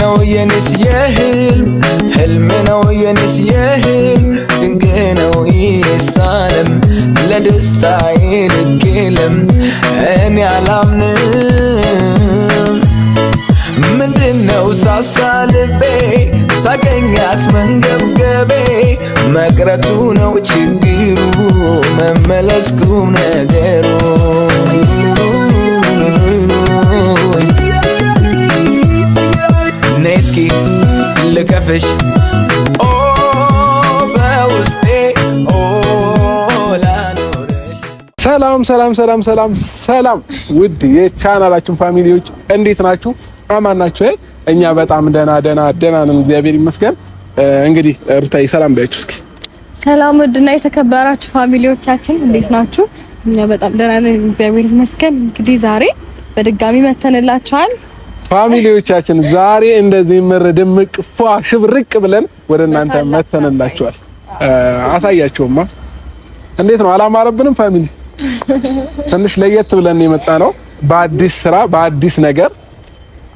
ነው የኔስ የህልም ህልም ነው የኔስ የህልም ድንቅ ነው ይህስ ዓለም ለደስታዬ ልክ የለም እኔ አላምንም ምንድነው ሳሳልቤ ሳገኛት መንገብገቤ መቅረቱ ነው ችግሩ መመለስ ቁም ነገሩ ነስኪ ልከፍሽ ኦ በውስጤ ኦ ላኖርሽ። ሰላም ሰላም ሰላም ሰላም ሰላም ውድ የቻናላችን ፋሚሊዎች እንዴት ናችሁ? አማን ናችሁ? እኛ በጣም ደና ነን፣ እግዚአብሔር ይመስገን። እንግዲህ ሩታዬ ሰላም ባያችሁ እስኪ። ሰላም ውድና የተከበራችሁ ፋሚሊዎቻችን እንዴት ናችሁ? እኛ በጣም ደና ነን፣ እግዚአብሔር ይመስገን። እንግዲህ ዛሬ በድጋሚ መተንላችኋል ፋሚሊዎቻችን። ዛሬ እንደዚህ ምር ድምቅ ፏ ሽብርቅ ብለን ወደ እናንተ መተንላችኋል። አሳያችሁማ እንዴት ነው? አላማረብንም ፋሚሊ? ትንሽ ለየት ብለን የመጣ ነው በአዲስ ስራ በአዲስ ነገር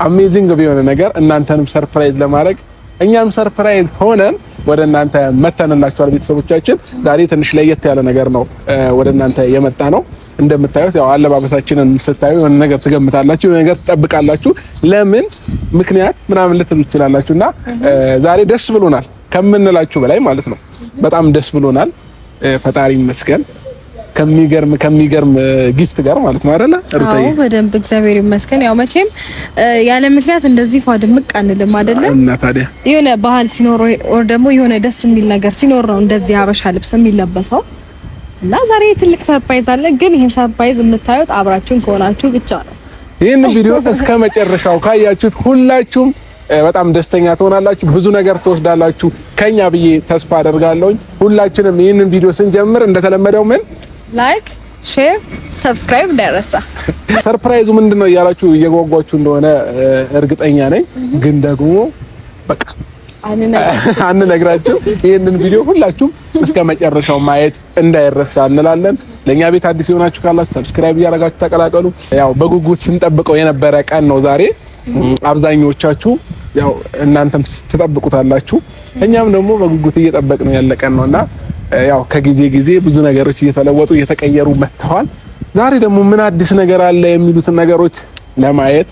አሜዚንግ በሆነ ነገር እናንተንም ሰርፕራይዝ ለማድረግ እኛም ሰርፕራይዝ ሆነን ወደ እናንተ መተንላችኋል ቤተሰቦቻችን። ዛሬ ትንሽ ለየት ያለ ነገር ነው ወደ እናንተ የመጣ ነው። እንደምታዩት ያው አለባበሳችንን ስታዩ የሆነ ነገር ትገምታላችሁ፣ የሆነ ነገር ትጠብቃላችሁ። ለምን ምክንያት ምናምን ልትሉ ትችላላችሁና ዛሬ ደስ ብሎናል ከምንላችሁ በላይ ማለት ነው። በጣም ደስ ብሎናል። ፈጣሪ ይመስገን ከሚገርም ጊፍት ጋር ማለት ነው አይደለ ሩታዬ? አዎ በደንብ እግዚአብሔር ይመስገን። ያው መቼም ያለ ምክንያት እንደዚህ ፏ ድምቅ አንልም አይደለ? እና ታዲያ የሆነ ባህል ሲኖር ወይ ደግሞ የሆነ ደስ የሚል ነገር ሲኖር ነው እንደዚህ ሀበሻ ልብስ የሚለበሰው። እና ዛሬ ትልቅ ሰርፕራይዝ አለ። ግን ይሄን ሰርፕራይዝ የምታዩት አብራችሁን ከሆናችሁ ብቻ ነው። ይሄን ቪዲዮ እስከ መጨረሻው ካያችሁት ሁላችሁም በጣም ደስተኛ ትሆናላችሁ፣ ብዙ ነገር ትወስዳላችሁ ከኛ ብዬ ተስፋ አደርጋለሁ። ሁላችንም ይሄንን ቪዲዮ ስንጀምር እንደተለመደው ምን ላይክ፣ ሼር፣ ሰብስክራይብ እንዳይረሳ። ሰርፕራይዙ ምንድነው እያላችሁ እየጓጓችሁ እንደሆነ እርግጠኛ ነኝ። ግን ደግሞ በቃ አንነግራችሁ። ይሄንን ቪዲዮ ሁላችሁም እስከ መጨረሻው ማየት እንዳይረሳ እንላለን። ለኛ ቤት አዲስ የሆናችሁ ካላችሁ ሰብስክራይብ እያደረጋችሁ ተቀላቀሉ። ያው በጉጉት ስንጠብቀው የነበረ ቀን ነው ዛሬ። አብዛኞቻችሁ ያው እናንተም ትጠብቁታላችሁ፣ እኛም ደግሞ በጉጉት እየጠበቅነው ያለ ቀን ነውና ያው ከጊዜ ብዙ ነገሮች እየተለወጡ እየተቀየሩ መጥተዋል። ዛሬ ደግሞ ምን አዲስ ነገር አለ የሚሉትን ነገሮች ለማየት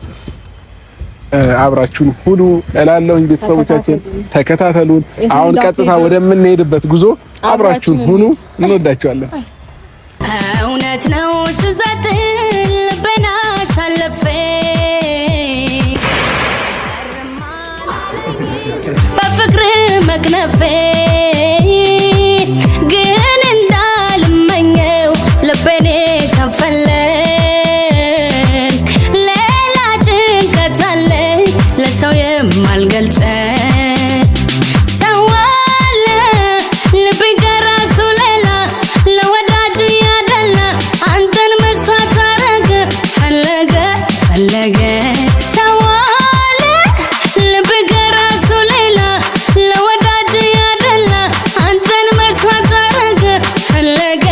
አብራችሁን ሁሉ እላለሁኝ። ቤተሰቦቻችን ተከታተሉን። አሁን ቀጥታ ወደምንሄድበት ጉዞ አብራችሁን ሁኑ። እንወዳችኋለን። እውነት ነው ስዘጥል በና ሳለፈ በፍቅር መክነፌ ግን እንዳልመኘው ልቤኔ ከፈለክ ሌላ ጭንቀት አለ ለሰው የማልገልጸ ሰው አለ ልቤ ከራሱ ሌላ ለወዳጁ ያደላ አንተን መስዋዕት አረገ ፈለገ ሰው አለ ልቤ ከራሱ ሌላ ለወዳጁ ያደላ አንተን መስዋዕት አረገ ፈለገ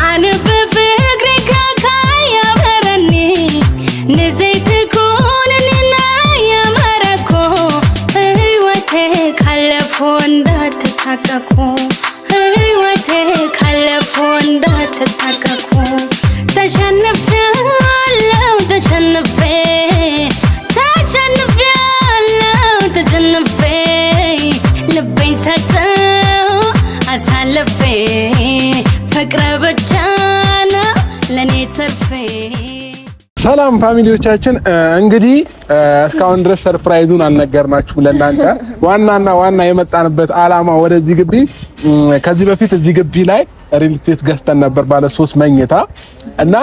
አንብ ፍቅሪ ካካያ በረኒ ንዘይት ኩንንና ያመረኮ ህይወቴ ካለፎ እንዳተሳቀቁ ህይወቴ ካለፎ እንዳተሳቀቁ ተሸንፌያለሁ ተሸንፌ ልቤን ሰጠው አሳልፌ ፍቅር ብቻ ነው ለኔ ተርፌ። ሰላም ፋሚሊዎቻችን፣ እንግዲህ እስካሁን ድረስ ሰርፕራይዙን አልነገርናችሁም ለእናንተ። ዋና የመጣንበት አላማ ወደዚህ ግቢ ከዚህ በፊት እዚህ ግቢ ላይ ሪል ስቴት ገዝተን ነበር ባለ 3 መኝታ እና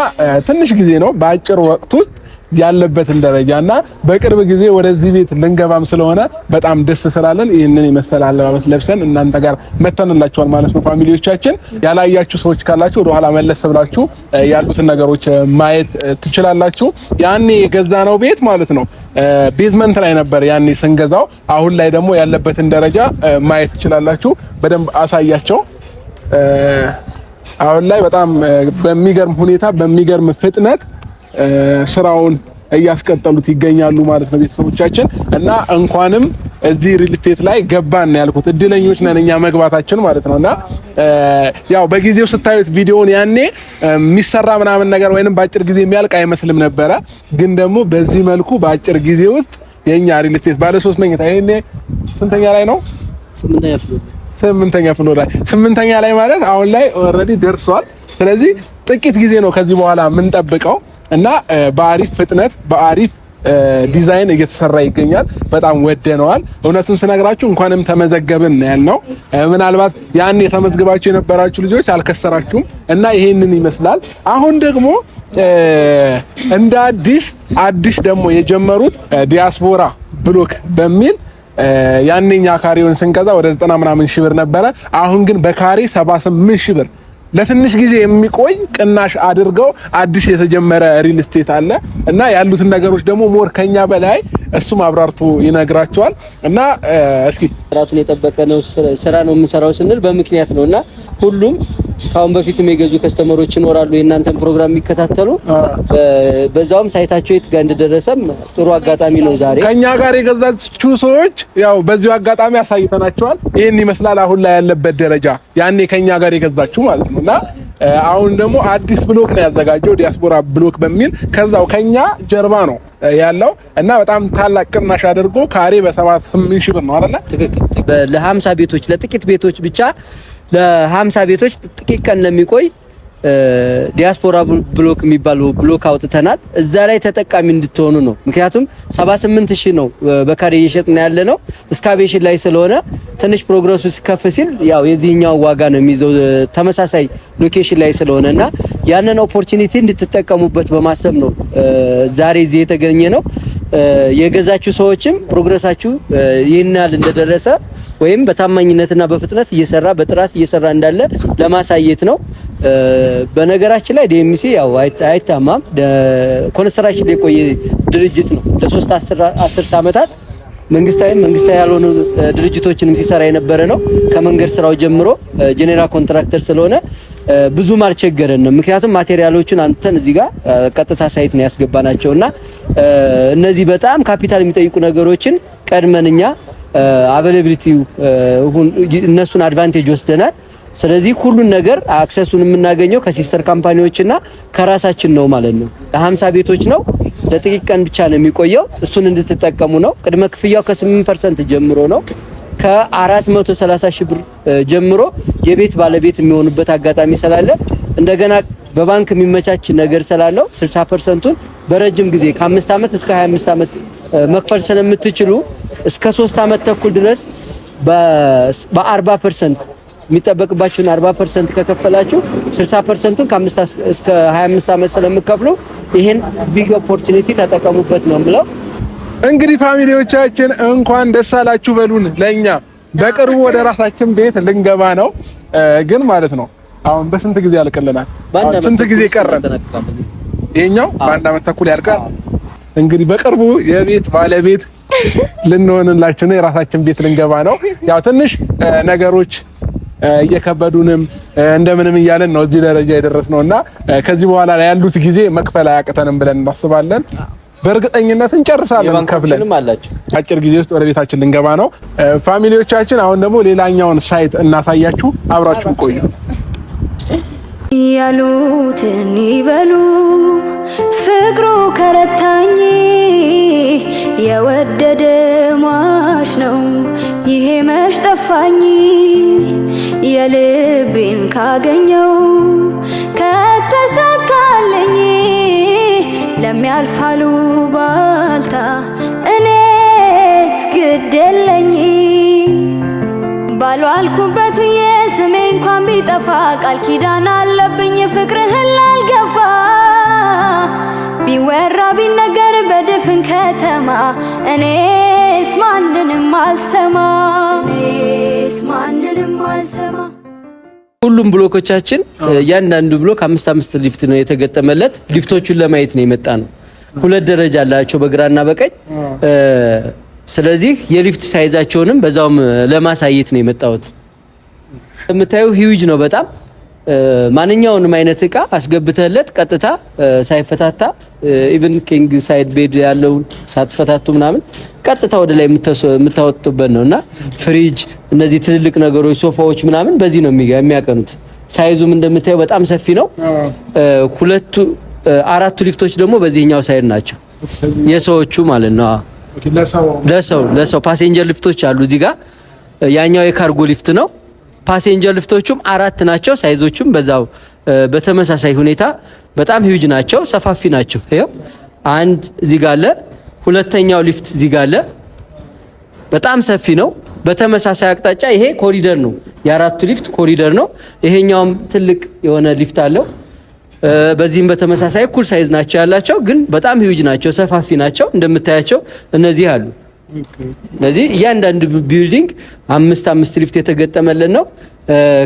ትንሽ ጊዜ ነው በአጭር ወቅት ውስጥ ያለበትን ደረጃና በቅርብ ጊዜ ወደዚህ ቤት ልንገባም ስለሆነ በጣም ደስ ስላለን ይህንን የመሰለ አለባበስ ለብሰን እናንተ ጋር መተንላችኋል ማለት ነው። ፋሚሊዎቻችን ያላያችሁ ሰዎች ካላችሁ ወደ ኋላ መለስ ብላችሁ ያሉትን ነገሮች ማየት ትችላላችሁ። ያኔ የገዛነው ቤት ማለት ነው ቤዝመንት ላይ ነበር ያኔ ስንገዛው። አሁን ላይ ደግሞ ያለበትን ደረጃ ማየት ትችላላችሁ። በደንብ አሳያቸው። አሁን ላይ በጣም በሚገርም ሁኔታ በሚገርም ፍጥነት ስራውን እያስቀጠሉት ይገኛሉ ማለት ነው ቤተሰቦቻችን። እና እንኳንም እዚህ ሪል ስቴት ላይ ገባን ነው ያልኩት። እድለኞች ነን እኛ መግባታችን ማለት ነውና ያው በጊዜው ስታዩት ቪዲዮውን ያኔ የሚሰራ ምናምን ነገር ወይንም በአጭር ጊዜ የሚያልቅ አይመስልም ነበረ። ግን ደግሞ በዚህ መልኩ በአጭር ጊዜ ውስጥ የኛ ሪል ስቴት ባለ 3 መኝታ ይሄኔ ስንተኛ ላይ ነው? 8ኛ ፍሎር ላይ 8ኛ ላይ ማለት አሁን ላይ ኦልሬዲ ደርሷል። ስለዚህ ጥቂት ጊዜ ነው ከዚህ በኋላ የምንጠብቀው እና በአሪፍ ፍጥነት በአሪፍ ዲዛይን እየተሰራ ይገኛል። በጣም ወደነዋል። እውነቱን ስነግራችሁ እንኳንም ተመዘገብን ያልነው ምናልባት ያኔ ተመዝግባችሁ የነበራችሁ ልጆች አልከሰራችሁም እና ይሄንን ይመስላል። አሁን ደግሞ እንደ አዲስ ደግሞ የጀመሩት ዲያስፖራ ብሎክ በሚል ያኔኛ ካሬውን ስንገዛ ወደ 90 ምናምን ሺህ ብር ነበረ። አሁን ግን በካሬ 78 ሺህ ብር ለትንሽ ጊዜ የሚቆይ ቅናሽ አድርገው አዲስ የተጀመረ ሪል ስቴት አለ እና ያሉትን ነገሮች ደግሞ ሞር ከኛ በላይ እሱም አብራርቶ ይነግራቸዋል። እና እስኪ ጥራቱን የጠበቀ ነው ስራ ነው የምንሰራው ስንል በምክንያት ነውና ሁሉም ካሁን በፊትም የገዙ ከስተመሮች ይኖራሉ የእናንተን ፕሮግራም የሚከታተሉ በዛውም ሳይታቸው የት ጋር እንደደረሰም ጥሩ አጋጣሚ ነው። ዛሬ ከኛ ጋር የገዛችሁ ሰዎች ያው በዚሁ አጋጣሚ አሳይተናቸዋል። ይሄን ይመስላል አሁን ላይ ያለበት ደረጃ ያኔ ከኛ ጋር የገዛችሁ ማለት ነውና አሁን ደግሞ አዲስ ብሎክ ነው ያዘጋጀው ዲያስፖራ ብሎክ በሚል ከዛው ከኛ ጀርባ ነው ያለው እና በጣም ታላቅ ቅናሽ አድርጎ ካሬ በ78 ሺህ ብር ነው አይደል? ትክክል። ለ50 ቤቶች ለጥቂት ቤቶች ብቻ ለ50 ቤቶች ጥቂት ቀን ለሚቆይ ዲያስፖራ ብሎክ የሚባለው ብሎክ አውጥተናል። እዛ ላይ ተጠቃሚ እንድትሆኑ ነው። ምክንያቱም 78000 ነው በካሬ እየሸጥን ያለ ነው። እስካቬሽን ላይ ስለሆነ ትንሽ ፕሮግረሱ ሲከፍ ሲል ያው የዚህኛው ዋጋ ነው የሚይዘው ተመሳሳይ ሎኬሽን ላይ ስለሆነና ያንን ኦፖርቹኒቲ እንድትጠቀሙበት በማሰብ ነው ዛሬ እዚህ የተገኘ ነው። የገዛችሁ ሰዎችም ፕሮግረሳችሁ ይህናል እንደደረሰ ወይም በታማኝነትና በፍጥነት እየሰራ በጥራት እየሰራ እንዳለ ለማሳየት ነው። በነገራችን ላይ ዲኤምሲ ያው አይታማም ኮንስትራክሽን ላይ ቆየ ድርጅት ነው። ለሶስት አስርት ዓመታት መንግስታዊ ያልሆኑ ድርጅቶችንም ሲሰራ የነበረ ነው። ከመንገድ ስራው ጀምሮ ጄኔራል ኮንትራክተር ስለሆነ ብዙም አልቸገረንም። ምክንያቱም ማቴሪያሎቹን አንተን እዚህ ጋር ቀጥታ ሳይት ነው ያስገባናቸውና እነዚህ በጣም ካፒታል የሚጠይቁ ነገሮችን ቀድመንኛ አቬሌቢሊቲው እነሱን አድቫንቴጅ ወስደናል። ስለዚህ ሁሉን ነገር አክሰሱን የምናገኘው ከሲስተር ካምፓኒዎችና ከራሳችን ነው ማለት ነው። ለ50 ቤቶች ነው ለጥቂት ቀን ብቻ ነው የሚቆየው። እሱን እንድትጠቀሙ ነው። ቅድመ ክፍያው ከ8% ጀምሮ ነው። ከ430 ሺህ ብር ጀምሮ የቤት ባለቤት የሚሆኑበት አጋጣሚ ስላለ እንደገና በባንክ የሚመቻች ነገር ስላለው 60%ቱን በረጅም ጊዜ ከ5 ዓመት እስከ 25 ዓመት መክፈል ስለምትችሉ እስከ 3 ዓመት ተኩል ድረስ በ40% የሚጠበቅባችሁን 40% ከከፈላችሁ 60%ቱን ከ5 እስከ 25 ዓመት ስለምትከፍሉ ይሄን ቢግ ኦፖርቹኒቲ ተጠቀሙበት ነው የምለው። እንግዲህ ፋሚሊዎቻችን እንኳን ደስ አላችሁ በሉን። ለኛ በቅርቡ ወደ ራሳችን ቤት ልንገባ ነው ግን ማለት ነው። አሁን በስንት ጊዜ ያልቅልናል? ስንት ጊዜ ቀረን? ይሄኛው በአንድ ዓመት ተኩል ያልቃል። እንግዲህ በቅርቡ የቤት ባለቤት ልንሆንላችሁ ነው። የራሳችን ቤት ልንገባ ነው። ያው ትንሽ ነገሮች እየከበዱንም እንደምንም እያለን ነው እዚህ ደረጃ የደረስነውና ከዚህ በኋላ ያሉት ጊዜ መክፈል አያቅተንም ብለን እናስባለን። በእርግጠኝነት እንጨርሳለን ከፍለን። አጭር ጊዜ ውስጥ ወደ ቤታችን ልንገባ ነው ፋሚሊዎቻችን። አሁን ደግሞ ሌላኛውን ሳይት እናሳያችሁ። አብራችሁ ቆዩ። ያሉትን ይበሉ ፍቅሩ ከረታኝ የወደደ ሟች ነው ይሄ መች ጠፋኝ የልቤን ካገኘው ከተሳካለኝ ለሚያልፋሉ ባልታ እኔስ ግደለኝ ባልዋልኩበት የስሜ እንኳን ቢጠፋ ቃል ኪዳን አለብኝ ፍቅርህን ላልገፋ ቢወራ ቢነገር በድፍን ከተማ እኔስ ማንንም አልሰማ ሁሉም ብሎኮቻችን እያንዳንዱ ብሎክ 5 ሊፍት ነው የተገጠመለት። ሊፍቶቹን ለማየት ነው የመጣ ነው። 2 ደረጃ አላቸው በግራና በቀኝ። ስለዚህ የሊፍት ሳይዛቸውንም በዛውም ለማሳየት ነው የመጣሁት። የምታዩ ሂውጅ ነው በጣም ማንኛውንም አይነት እቃ አስገብተለት ቀጥታ ሳይፈታታ ኢቭን ኪንግ ሳይድ ቤድ ያለው ሳትፈታቱ ምናምን ቀጥታ ወደ ላይ የምታወጡበት ነውና ፍሪጅ፣ እነዚህ ትልልቅ ነገሮች ሶፋዎች ምናምን በዚህ ነው የሚያቀኑት። ሳይዙም እንደምታየው በጣም ሰፊ ነው። አራቱ ሊፍቶች ደግሞ በዚህኛው ሳይድ ናቸው የሰዎቹ ማለት ነው። ለሰው ፓሴንጀር ሊፍቶች አሉ እዚህ ጋር። ያኛው የካርጎ ሊፍት ነው። ፓሴንጀር ሊፍቶቹም 4 ናቸው። ሳይዞቹም በዛው በተመሳሳይ ሁኔታ በጣም ሂውጅ ናቸው፣ ሰፋፊ ናቸው። ይሄው አንድ እዚህ ጋር አለ። ሁለተኛው ሊፍት እዚህ ጋር አለ። በጣም ሰፊ ነው። በተመሳሳይ አቅጣጫ ይሄ ኮሪደር ነው። የአራቱ ሊፍት ኮሪደር ነው። ይሄኛውም ትልቅ የሆነ ሊፍት አለው። በዚህም በተመሳሳይ እኩል ሳይዝ ናቸው ያላቸው፣ ግን በጣም ሂውጅ ናቸው፣ ሰፋፊ ናቸው። እንደምታያቸው እነዚህ አሉ። ስለዚህ እያንዳንዱ ቢልዲንግ 5 ሊፍት የተገጠመልን ነው።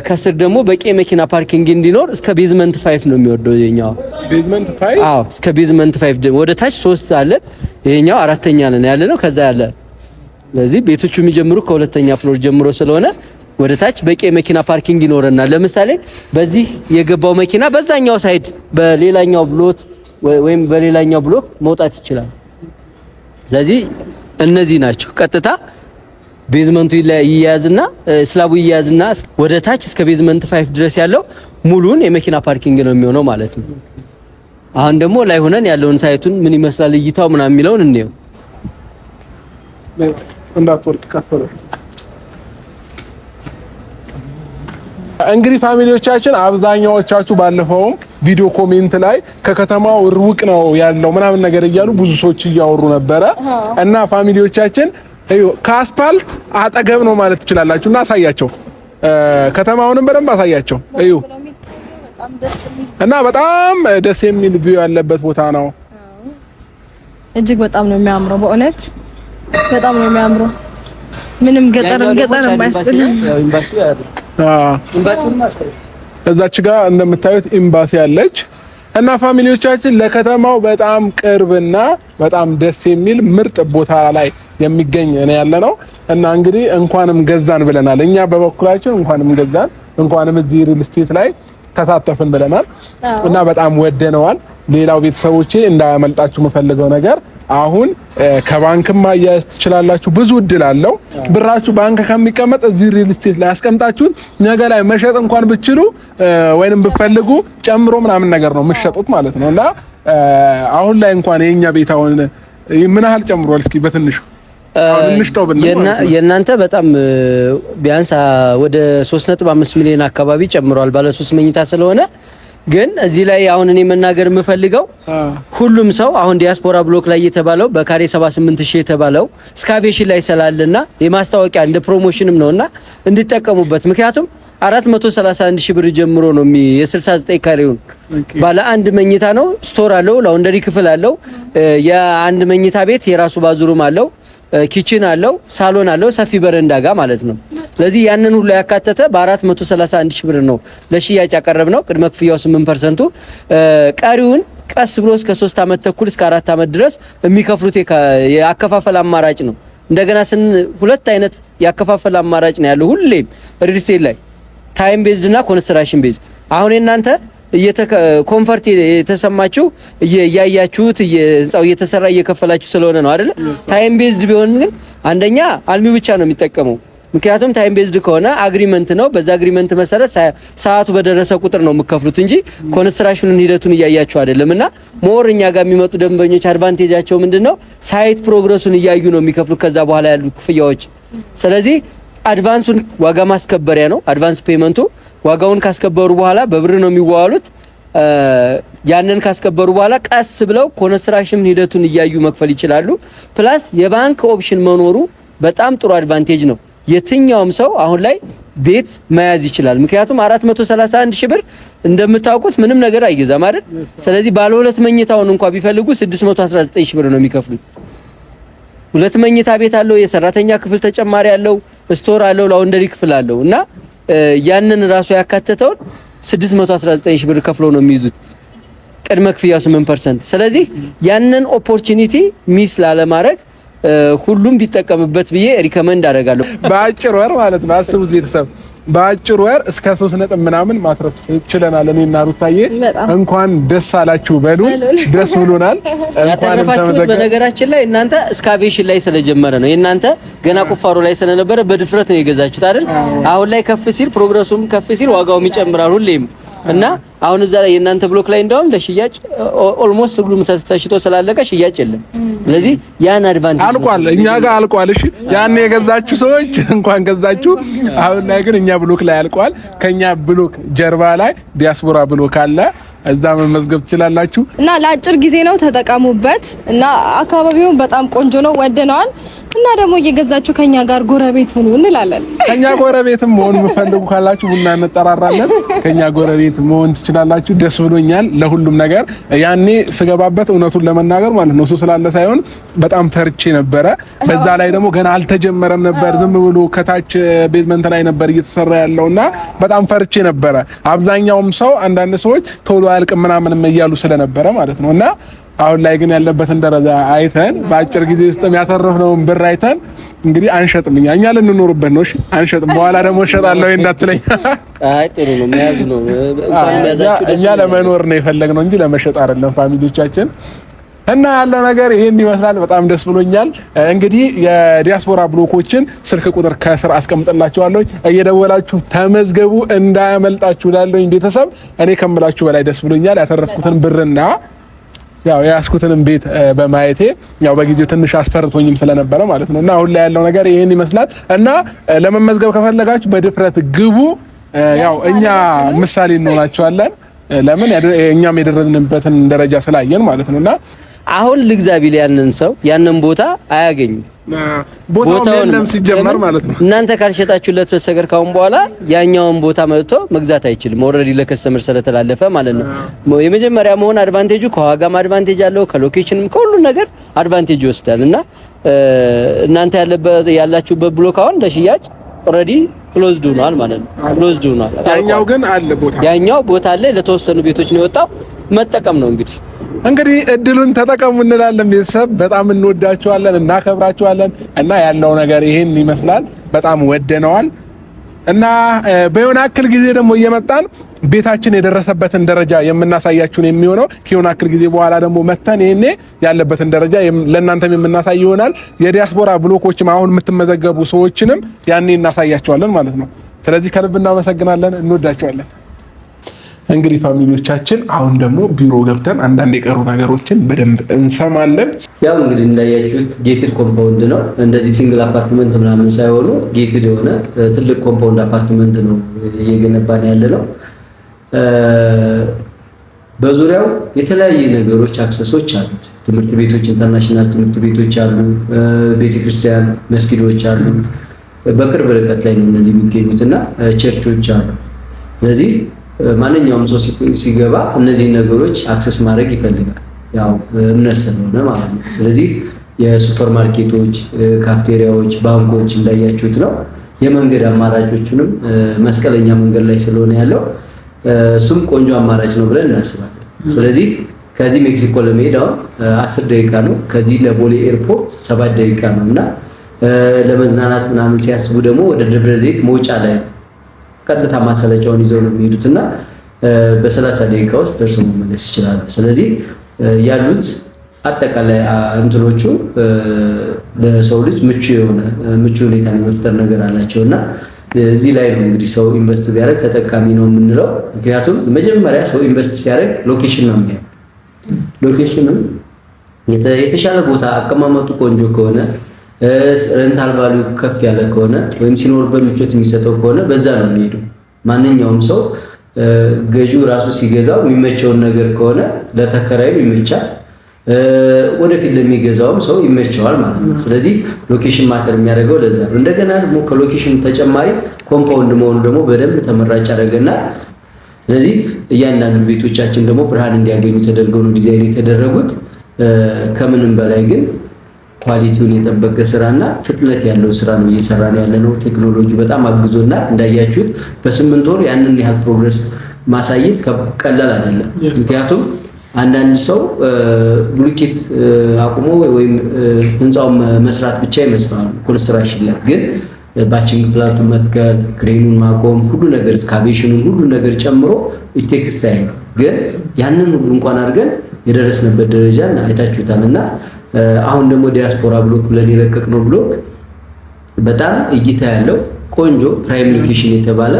ከስር ደግሞ በቂ መኪና ፓርኪንግ እንዲኖር እስከ ቤዝመንት 5 ነው የሚወርደው። ይሄኛው ቤዝመንት 5 አዎ፣ እስከ ቤዝመንት 5 ወደ ታች 3 አለ። ይሄኛው አራተኛ ነን ያለ ነው። ከዛ ያለ ስለዚህ ቤቶቹ የሚጀምሩ ከሁለተኛ ፍሎር ጀምሮ ስለሆነ ወደ ታች በቂ መኪና ፓርኪንግ ይኖረናል። ለምሳሌ በዚህ የገባው መኪና በዛኛው ሳይድ በሌላኛው ብሎክ ወይም በሌላኛው ብሎክ መውጣት ይችላል። ስለዚህ እነዚህ ናቸው። ቀጥታ ቤዝመንቱ ይያዝና ስላቡ ይያዝና ወደ ታች እስከ ቤዝመንት 5 ድረስ ያለው ሙሉን የመኪና ፓርኪንግ ነው የሚሆነው ማለት ነው። አሁን ደግሞ ላይ ሆነን ያለውን ሳይቱን ምን ይመስላል እይታው ምናምን የሚለውን እንየው። እንዳትወርቅ ከፈለ እንግዲህ ፋሚሊዎቻችን አብዛኛዎቻችሁ ባለፈውም ቪዲዮ ኮሜንት ላይ ከከተማው ሩቅ ነው ያለው ምናምን ነገር እያሉ ብዙ ሰዎች እያወሩ ነበረ እና ፋሚሊዎቻችን ከአስፓልት አጠገብ ነው ማለት ትችላላችሁ። እና አሳያቸው፣ ከተማውንም በደንብ አሳያቸው። እዩ እና በጣም ደስ የሚል ቪው ያለበት ቦታ ነው። እጅግ በጣም ነው የሚያምረው። በእውነት በጣም ነው የሚያምረው። ምንም ገጠር የማያስፈልግ እዛች ጋር እንደምታዩት ኤምባሲ አለች። እና ፋሚሊዎቻችን ለከተማው በጣም ቅርብና በጣም ደስ የሚል ምርጥ ቦታ ላይ የሚገኝ ነው ያለነው። እና እንግዲህ እንኳንም ገዛን ብለናል። እኛ በበኩላችን እንኳንም ገዛን፣ እንኳንም እዚህ ሪል ስቴት ላይ ተሳተፍን ብለናል እና በጣም ወደነዋል። ሌላው ቤተሰቦቼ እንዳያመልጣችሁ የምፈልገው ነገር አሁን ከባንክም ማያያዝ ትችላላችሁ። ብዙ እድል አለው። ብራችሁ ባንክ ከሚቀመጥ እዚህ ሪል ስቴት ላይ አስቀምጣችሁት ነገ ላይ መሸጥ እንኳን ብትችሉ ወይንም ብትፈልጉ ጨምሮ ምናምን ነገር ነው የምትሸጡት ማለት ነው። እና አሁን ላይ እንኳን የኛ ቤት አሁን ምን ያህል ጨምሯል? እስኪ በትንሹ የእናንተ በጣም ቢያንስ ወደ 3.5 ሚሊዮን አካባቢ ጨምሯል ባለ 3 መኝታ ስለሆነ። ግን እዚህ ላይ አሁን እኔ መናገር የምፈልገው ሁሉም ሰው አሁን ዲያስፖራ ብሎክ ላይ የተባለው በካሬ 78000 የተባለው ስካቬሽን ላይ ስላለና የማስታወቂያ እንደ ፕሮሞሽንም ነውና እንድጠቀሙበት። ምክንያቱም 431,000 ብር ጀምሮ ነው የ69 ካሬውን ባለ አንድ መኝታ ነው። ስቶር አለው፣ ላውንደሪ ክፍል አለው፣ የአንድ መኝታ ቤት የራሱ ባዝሩም አለው፣ ኪችን አለው፣ ሳሎን አለው፣ ሰፊ በረንዳ ጋር ማለት ነው። ስለዚህ ያንን ሁሉ ያካተተ በ431,000 ብር ነው ለሽያጭ ያቀረብ ነው። ቅድመ ክፍያው 8%፣ ቀሪውን ቀስ ብሎ እስከ 3 አመት ተኩል እስከ 4 አመት ድረስ የሚከፍሉት የአከፋፈል አማራጭ ነው። እንደገና ሁለት አይነት የአከፋፈል አማራጭ ነው ያለው ሁሌም ሪል ስቴት ላይ ታይም ቤዝድ እና ኮንስትራክሽን ቤዝድ። አሁን እናንተ ኮንፈርት የተሰማችሁ እያያችሁት ህንጻው እየተሰራ እየከፈላችሁ ስለሆነ ነው አይደለ? ታይም ቤዝድ ቢሆን ግን አንደኛ አልሚው ብቻ ነው የሚጠቀመው። ምክንያቱም ታይም ቤዝድ ከሆነ አግሪመንት ነው። በዛ አግሪመንት መሰረት ሰዓቱ በደረሰ ቁጥር ነው የምከፍሉት እንጂ ኮንስትራክሽኑን ሂደቱን እያያችሁ አይደለምና ሞር እኛ ጋር የሚመጡ ደንበኞች አድቫንቴጃቸው ምንድነው? ሳይት ፕሮግረሱን እያዩ ነው የሚከፍሉት ከዛ በኋላ ያሉ ክፍያዎች። ስለዚህ አድቫንሱን ዋጋ ማስከበሪያ ነው። አድቫንስ ፔመንቱ ዋጋውን ካስከበሩ በኋላ በብር ነው የሚዋዋሉት። ያንን ካስከበሩ በኋላ ቀስ ብለው ኮንስትራክሽን ሂደቱን እያዩ መክፈል ይችላሉ። ፕላስ የባንክ ኦፕሽን መኖሩ በጣም ጥሩ አድቫንቴጅ ነው። የትኛውም ሰው አሁን ላይ ቤት መያዝ ይችላል። ምክንያቱም 431,000 ብር እንደምታውቁት ምንም ነገር አይገዛም አይደል? ስለዚህ ባለ ሁለት መኝታውን እንኳን ቢፈልጉ 619,000 ብር ነው የሚከፍሉት። ሁለት መኝታ ቤት አለው፣ የሰራተኛ ክፍል ተጨማሪ አለው፣ ስቶር አለው፣ ላውንደሪ ክፍል አለው እና ያንን ራሱ ያካተተውን 619,000 ብር ከፍለው ነው የሚይዙት ቅድመ ክፍያው 8%። ስለዚህ ያንን ኦፖርቹኒቲ ሚስ ላለማድረግ ሁሉም ቢጠቀምበት ብዬ ሪከመንድ አደርጋለሁ። በአጭር ወር ማለት ነው። አስቡት ቤተሰብ በአጭር ወር እስከ 3 ነጥብ ምናምን ማትረፍ ችለናል። እኔና ሩታዬ እንኳን ደስ አላችሁ በሉ። ደስ ብሎናል። እንኳን ተመዘገበ። በነገራችን ላይ እናንተ እስካቬሽን ላይ ስለጀመረ ነው የእናንተ ገና ቁፋሮ ላይ ስለነበረ በድፍረት ነው የገዛችሁት አይደል? አሁን ላይ ከፍ ሲል ፕሮግረሱም ከፍ ሲል ዋጋውም ይጨምራል ሁሌም እና አሁን እዛ ላይ የእናንተ ብሎክ ላይ እንደውም ለሽያጭ ኦልሞስት ሁሉም ተሽጦ ስላለቀ ሽያጭ የለም። ስለዚህ ያን አድቫንቴጅ አልቋል፣ እኛ ጋር አልቋል። እሺ ያን የገዛችሁ ሰዎች እንኳን ገዛችሁ። አሁን ላይ ግን እኛ ብሎክ ላይ አልቋል። ከኛ ብሎክ ጀርባ ላይ ዲያስፖራ ብሎክ አለ፣ እዛ መመዝገብ ትችላላችሁ። እና ለአጭር ጊዜ ነው ተጠቀሙበት። እና አካባቢውን በጣም ቆንጆ ነው፣ ወደነዋል። እና ደግሞ እየገዛችሁ ከኛ ጋር ጎረቤት ሁኑ እንላለን። ከኛ ጎረቤትም መሆን የምፈልጉ ካላችሁ ቡና እንጠራራለን። ከኛ ጎረቤት መሆን ትችላላችሁ። ደስ ብሎኛል ለሁሉም ነገር። ያኔ ስገባበት እውነቱን ለመናገር ማለት ነው እሱ ስላለ ሳይሆን በጣም ፈርቼ ነበረ። በዛ ላይ ደግሞ ገና አልተጀመረም ነበር፣ ዝም ብሎ ከታች ቤዝመንት ላይ ነበር እየተሰራ ያለውና በጣም ፈርቼ ነበረ። አብዛኛውም ሰው አንዳንድ ሰዎች ቶሎ አያልቅም ምናምን እያሉ ስለነበረ ማለት ነውና አሁን ላይ ግን ያለበትን ደረጃ አይተን በአጭር ጊዜ ውስጥ ያተረፍነውን ብር አይተን እንግዲህ አንሸጥም። እኛ ልንኖርበት ነው። እሺ አንሸጥም። በኋላ ደግሞ እሸጣለሁ እንዳትለኝ። አይ ጥሩ ነው መያዝ ነው። እኛ ለመኖር ነው የፈለግነው እንጂ ለመሸጥ አይደለም ፋሚሊዎቻችን። እና ያለው ነገር ይሄን ይመስላል። በጣም ደስ ብሎኛል። እንግዲህ የዲያስፖራ ብሎኮችን ስልክ ቁጥር ከስር አስቀምጥላችኋለሁ። እየደወላችሁ ተመዝገቡ እንዳያመልጣችሁ። ላለኝ ቤተሰብ እኔ ከምላችሁ በላይ ደስ ብሎኛል። ያተረፍኩትን ብርና ያው ያስኩትንም ቤት በማየቴ ያው በጊዜው ትንሽ አስፈርቶኝም ስለነበረ ማለት ነው። እና አሁን ላይ ያለው ነገር ይሄን ይመስላል። እና ለመመዝገብ ከፈለጋችሁ በድፍረት ግቡ። ያው እኛ ምሳሌ እንሆናችኋለን። ለምን እኛም የደረስንበትን ደረጃ ስላየን ማለት ነውና አሁን ልግዛ ቢል ያንን ሰው ያንን ቦታ አያገኝም። ቦታው የለም ሲጀመር ማለት ነው። እናንተ ካልሸጣችሁለት በስተቀር ካሁን በኋላ ያኛውን ቦታ መጥቶ መግዛት አይችልም። ኦልሬዲ ለከስተመር ስለተላለፈ ማለት ነው። የመጀመሪያ መሆን አድቫንቴጁ ከዋጋም አድቫንቴጅ አለው፣ ከሎኬሽንም ከሁሉ ነገር አድቫንቴጅ ይወስዳል። እና እናንተ ያላችሁበት ብሎክ አሁን ለሽያጭ ኦልሬዲ ክሎዝድ ሆኗል ማለት ነው። ክሎዝድ ሆኗል። ያኛው ግን አለ ቦታ፣ ያኛው ቦታ አለ። ለተወሰኑ ቤቶች ነው የወጣው። መጠቀም ነው እንግዲህ እድሉን ተጠቀሙ እንላለን። ቤተሰብ በጣም እንወዳችኋለን፣ እናከብራችኋለን። እና ያለው ነገር ይሄን ይመስላል። በጣም ወደነዋል። እና በዮና አክል ጊዜ ደግሞ እየመጣን ቤታችን የደረሰበትን ደረጃ የምናሳያችሁ ነው የሚሆነው። ከዮና አክል ጊዜ በኋላ ደግሞ መተን ይሄኔ ያለበትን ደረጃ ለእናንተም የምናሳይ ይሆናል። የዲያስፖራ ብሎኮችም አሁን የምትመዘገቡ ሰዎችንም ያኔ እናሳያቸዋለን ማለት ነው። ስለዚህ ከልብ እናመሰግናለን፣ እንወዳቸዋለን። እንግዲህ ፋሚሊዎቻችን አሁን ደግሞ ቢሮ ገብተን አንዳንድ የቀሩ ነገሮችን በደንብ እንሰማለን። ያው እንግዲህ እንዳያችሁት ጌትድ ኮምፓውንድ ነው። እንደዚህ ሲንግል አፓርትመንት ምናምን ሳይሆኑ ጌትድ የሆነ ትልቅ ኮምፓውንድ አፓርትመንት ነው እየገነባን ያለ ነው። በዙሪያው የተለያየ ነገሮች አክሰሶች አሉት። ትምህርት ቤቶች፣ ኢንተርናሽናል ትምህርት ቤቶች አሉ፣ ቤተክርስቲያን፣ መስጊዶች አሉ። በቅርብ ርቀት ላይ ነው እነዚህ የሚገኙትና ቸርቾች አሉ። ስለዚህ ማንኛውም ሰው ሲገባ እነዚህ ነገሮች አክሰስ ማድረግ ይፈልጋል፣ ያው እምነት ስለሆነ ማለት ነው። ስለዚህ የሱፐር ማርኬቶች፣ ካፍቴሪያዎች፣ ባንኮች እንዳያችሁት ነው። የመንገድ አማራጮቹንም መስቀለኛ መንገድ ላይ ስለሆነ ያለው እሱም ቆንጆ አማራጭ ነው ብለን እናስባለን። ስለዚህ ከዚህ ሜክሲኮ ለመሄድ አሁን 10 ደቂቃ ነው። ከዚህ ለቦሌ ኤርፖርት 7 ደቂቃ ነው እና ለመዝናናት ምናምን ሲያስቡ ደግሞ ወደ ደብረ ዘይት መውጫ ላይ ቀጥታ ማሰለጫውን ይዘው ነው የሚሄዱትና በ30 ደቂቃ ውስጥ ደርሰው መመለስ ይችላሉ። ስለዚህ ያሉት አጠቃላይ እንትኖቹ ለሰው ልጅ ምቹ ሁኔታን የመፍጠር ነገር አላቸውና እዚህ ላይ ነው እንግዲህ ሰው ኢንቨስት ቢያደርግ ተጠቃሚ ነው የምንለው። ምክንያቱም መጀመሪያ ሰው ኢንቨስት ሲያደርግ ሎኬሽን ነው የሚያየው። ሎኬሽኑ የተሻለ ቦታ አቀማመጡ ቆንጆ ከሆነ ሬንታል ቫልዩ ከፍ ያለ ከሆነ ወይም ሲኖርበት ምቾት የሚሰጠው ከሆነ በዛ ነው የሚሄደው። ማንኛውም ሰው ገዢው ራሱ ሲገዛው የሚመቸውን ነገር ከሆነ ለተከራዩ ይመቻል፣ ወደፊት ለሚገዛውም ሰው ይመቸዋል ማለት ነው። ስለዚህ ሎኬሽን ማተር የሚያደርገው ለዛ ነው። እንደገና ደግሞ ከሎኬሽን ተጨማሪ ኮምፓውንድ መሆኑ ደግሞ በደንብ ተመራጭ ያደርገናል። ስለዚህ እያንዳንዱ ቤቶቻችን ደግሞ ብርሃን እንዲያገኙ ተደርገው ነው ዲዛይን የተደረጉት። ከምንም በላይ ግን ኳሊቲውን የጠበቀ ስራና ፍጥነት ያለው ስራ ነው እየሰራን ያለነው። ቴክኖሎጂ በጣም አግዞና እንዳያችሁት በ8 ወር ያንን ያህል ፕሮግረስ ማሳየት ቀላል አይደለም። ምክንያቱም አንዳንድ ሰው ብሎኬት አቁሞ ወይም ህንጻውን መስራት ብቻ ይመስላል ኮንስትራክሽን ላይ፣ ግን ባችንግ ፕላንቱ መትከል፣ ክሬኑን ማቆም፣ ሁሉ ነገር ስካቬሽኑን ሁሉ ነገር ጨምሮ ኢቴክስ ታይም ነው። ግን ያንን ሁሉ እንኳን አድርገን የደረስንበት ደረጃ አይታችሁታልና አሁን ደግሞ ዲያስፖራ ብሎክ ብለን የለቀቅነው ብሎክ በጣም እይታ ያለው ቆንጆ ፕራይም ሎኬሽን የተባለ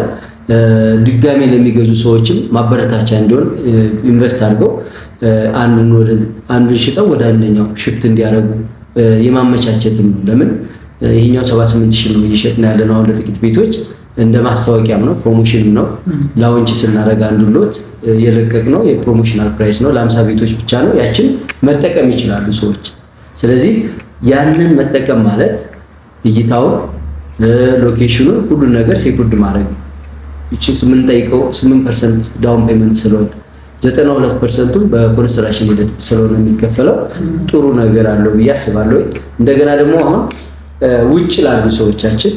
ድጋሜ ለሚገዙ ሰዎችም ማበረታቻ እንዲሆን ኢንቨስት አድርገው አንዱን ሽጠው ወደ አንደኛው ሽፍት እንዲያደርጉ የማመቻቸት ነው። ለምን ይሄኛው 78000 ነው እየሸጥን ያለነው አሁን ለጥቂት ቤቶች እንደ ማስታወቂያም ነው ፕሮሞሽንም ነው። ላውንች ስናደርግ አንዱ ሎት የለቀቅነው የፕሮሞሽናል ፕራይስ ነው ለ50 ቤቶች ብቻ ነው። ያችን መጠቀም ይችላሉ ሰዎች። ስለዚህ ያንን መጠቀም ማለት እይታውን ሎኬሽኑን ሁሉ ነገር ሴኩርድ ማድረግ እቺ 8% ዳውን ፔመንት ስለሆነ 92% በኮንስትራክሽን ሂደት ስለሆነ የሚከፈለው ጥሩ ነገር አለው ብዬ አስባለሁ። እንደገና ደግሞ አሁን ውጭ ላሉ ሰዎቻችን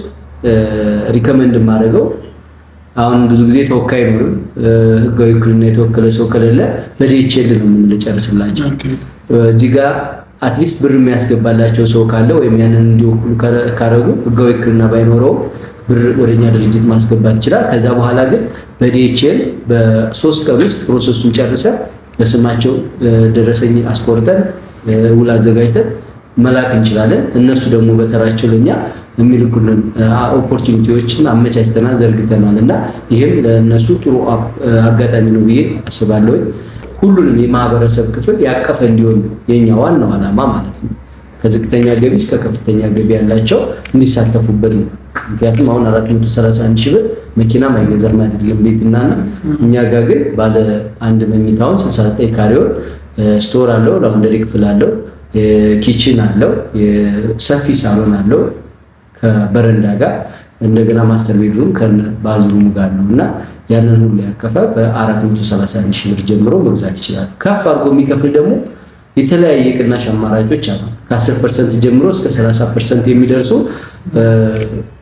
ሪከመንድ ማድረገው አሁን ብዙ ጊዜ ተወካይ ነው ህጋዊ ውክልና የተወከለ ሰው ከሌለ በዲኤችኤል ነው የምንጨርስላቸው። እዚህ ጋር አትሊስት ብር የሚያስገባላቸው ሰው ካለ ወይም ያንን እንዲወክሉ ካረጉ ህጋዊ ውክልና ባይኖረው ብር ወደኛ ድርጅት ማስገባት ይችላል። ከዛ በኋላ ግን በዲኤችኤል በ3 ቀን ውስጥ ፕሮሰሱን ጨርሰን በስማቸው ደረሰኝ አስቆርጠን ውል አዘጋጅተን መላክ እንችላለን። እነሱ ደግሞ በተራቸው ለኛ የሚልኩልን ኦፖርቹኒቲዎችን አመቻችተናል ዘርግተናልና ይሄም ለነሱ ጥሩ አጋጣሚ ነው ብዬ አስባለሁ። ሁሉንም የማህበረሰብ ክፍል ያቀፈ እንዲሆን የኛ ዋናው ዓላማ ማለት ነው። ከዝቅተኛ ገቢ እስከ ከፍተኛ ገቢ ያላቸው እንዲሳተፉበት ነው። ምክንያቱም አሁን 431,000 ብር መኪናም አይገዛም አይደለም ቤትና እኛ ጋር ግን ባለ አንድ መኝታውን 69 ካሬውን ስቶር አለው፣ ላውንደሪ ክፍል አለው፣ ኪችን አለው፣ የሰፊ ሳሎን አለው ከበረንዳ ጋር እንደገና ማስተር ቤድሩም ከባዝሩም ጋር ነውና ያንን ሁሉ ያከፈ በ431,000 ብር ጀምሮ መግዛት ይችላል። ከፍ አድርጎ የሚከፍል ደግሞ የተለያየ ቅናሽ አማራጮች አሉ። ከ10% ጀምሮ እስከ 30% የሚደርሱ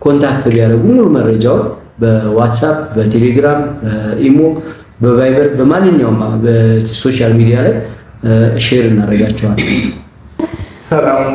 ኮንታክት ቢያደርጉ ሙሉ መረጃውን በዋትስአፕ፣ በቴሌግራም፣ በኢሞ፣ በቫይበር በማንኛውም በሶሻል ሚዲያ ላይ ሼር እናደርጋቸዋለን። ሰላም